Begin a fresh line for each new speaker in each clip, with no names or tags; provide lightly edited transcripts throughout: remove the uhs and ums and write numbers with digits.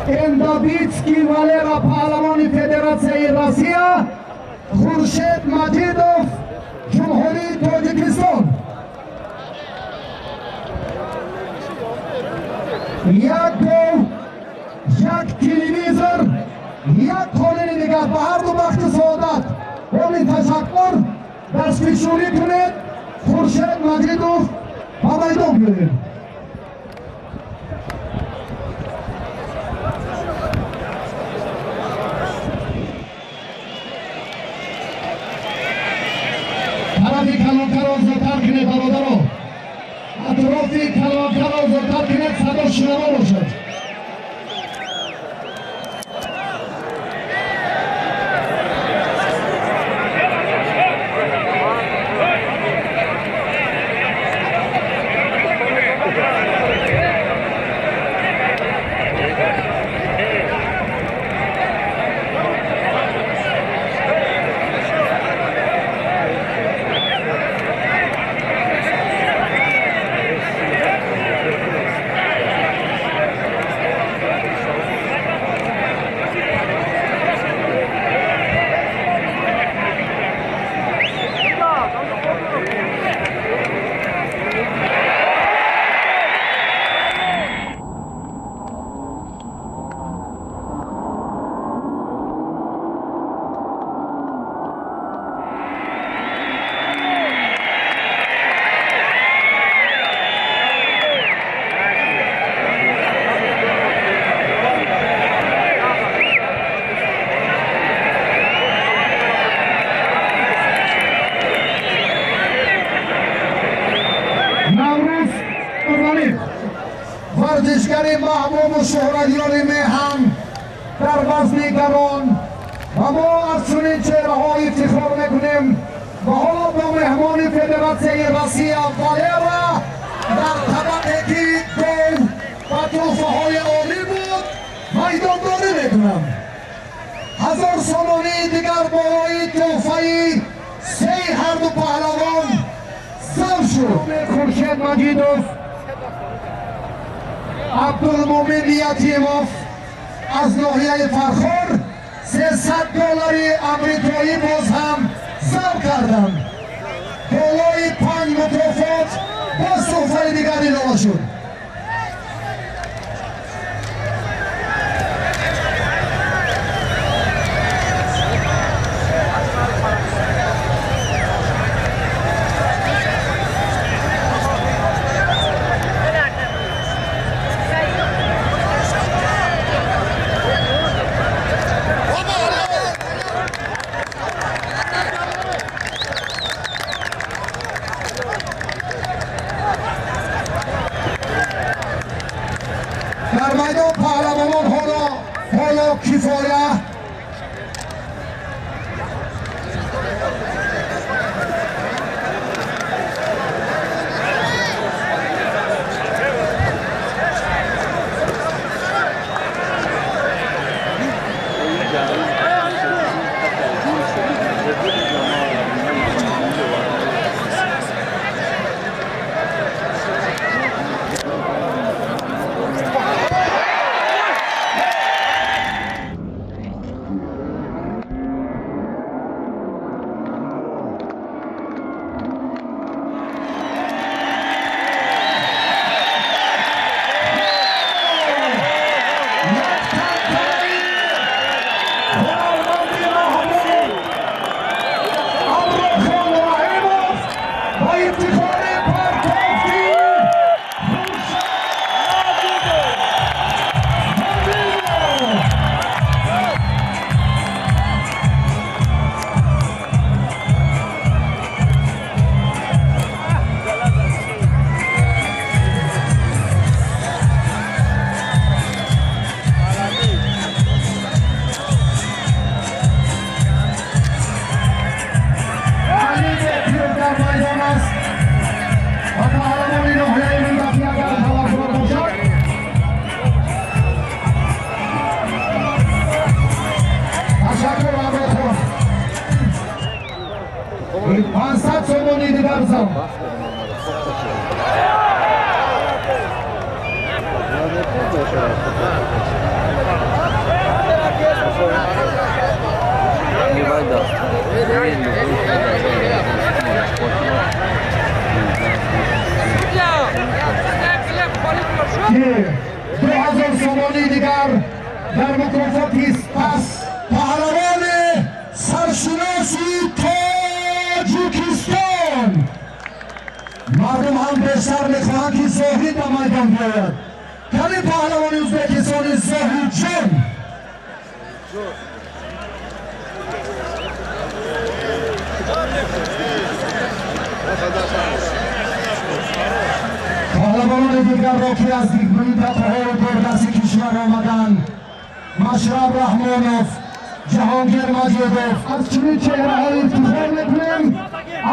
Endabitskiy Valera Pahlavoni Federatsiyayi Rossiya, Xurshid Majidov Jumhuriy Tojikiston. یک گل، یک تلویزیون، یک قانون دیگر به هر دو بخش سعادت قولی تشکر دستفشاری کنید. خورشید مجیدوف به میدان بیایید. طرفی کلانتر را زودتر کنید برادرها. اطرافی کلانتر را زودتر کنید صدا شنوا باشد. ورزشگری محبوب و شهرتیار میهن در وزنیگران و ما از چنین چهره‌های افتخار میکنیم و حالا با مهمان فدراسیون روسیه والرا در طبقه گل و تحفه‌های عالی بود میدانداری میکنم. 1000 سامانی دیگر بالای تحفه سه هر دو پهلوان ضبط شد. خورشید مجیدوف، عبدالمومن یتیموف از ناحیه فرخار $300 آمریکایی باز هم ضبط کردند. بالای 5 مکافات باز تحفه دیگری اعلام شد. در میدان پهلوانان حالا کفایه پانصد سومونی دیگر بزن. پهلوانی دیگر در مکافات است. پس پهلوان سرشناسی تاجیکستان. مردم هم بیشتر میخواهند که زاهد به میدان بیاید. کلی پهلوان ازبکستان زاهد جان. پهلوانان دیگر را که از دیگران دفعه و دوردست کشور آمدند، مشرب رحمانوف، جهانگیر مجیدوف، از چنین چهره‌های افتخار می‌کنیم.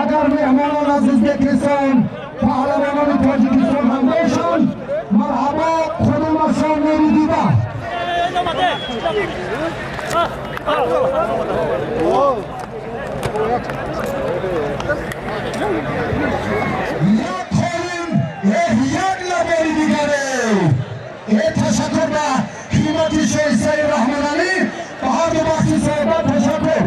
اگر مهمانان از ازبکستان پهلوانان تاجیکستان هم باشند، مرحبا، کدومشان میری دیده. تشکر به خدمت شاه سید رحمان علی و هر دو بخش صحبت تشکر.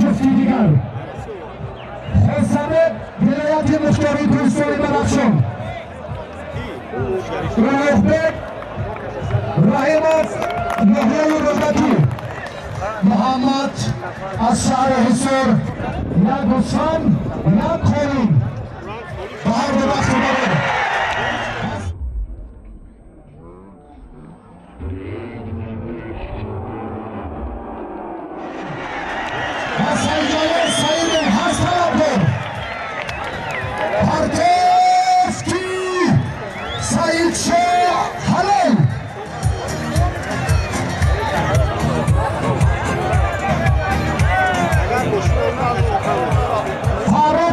جفتی دیگر خواستمه ولایت مختاری کوهستان بدخشان، رنوخبک رحیموف ناحیه رودکی، محمد از شهر حصار، یا گسان یا کولین و هر دو بخش برد.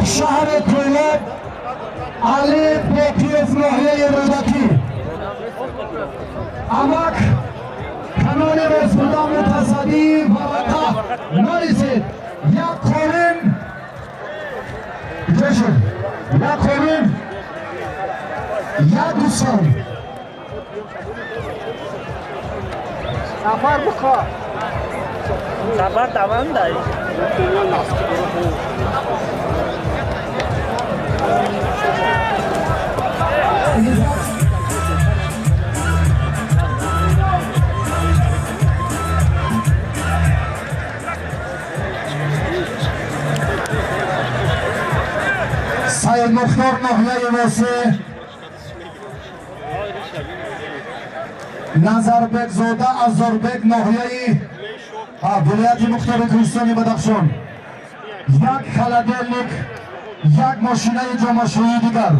شهر کویلب علی بوکیف ناحیه رودکی، امک کانون رسولان متصدی و وقت نرسید. یک کورین جشن، یک کورین، یک دوستان
سفر بکن. سفر تمام داری.
سید مختار ناحیه واسه، نظربک زاده ازاربک ناحیه ولایت مختار کوهستان بدخشان. یک خلدلک، یک ماشینه جامعه‌شویی دیگر.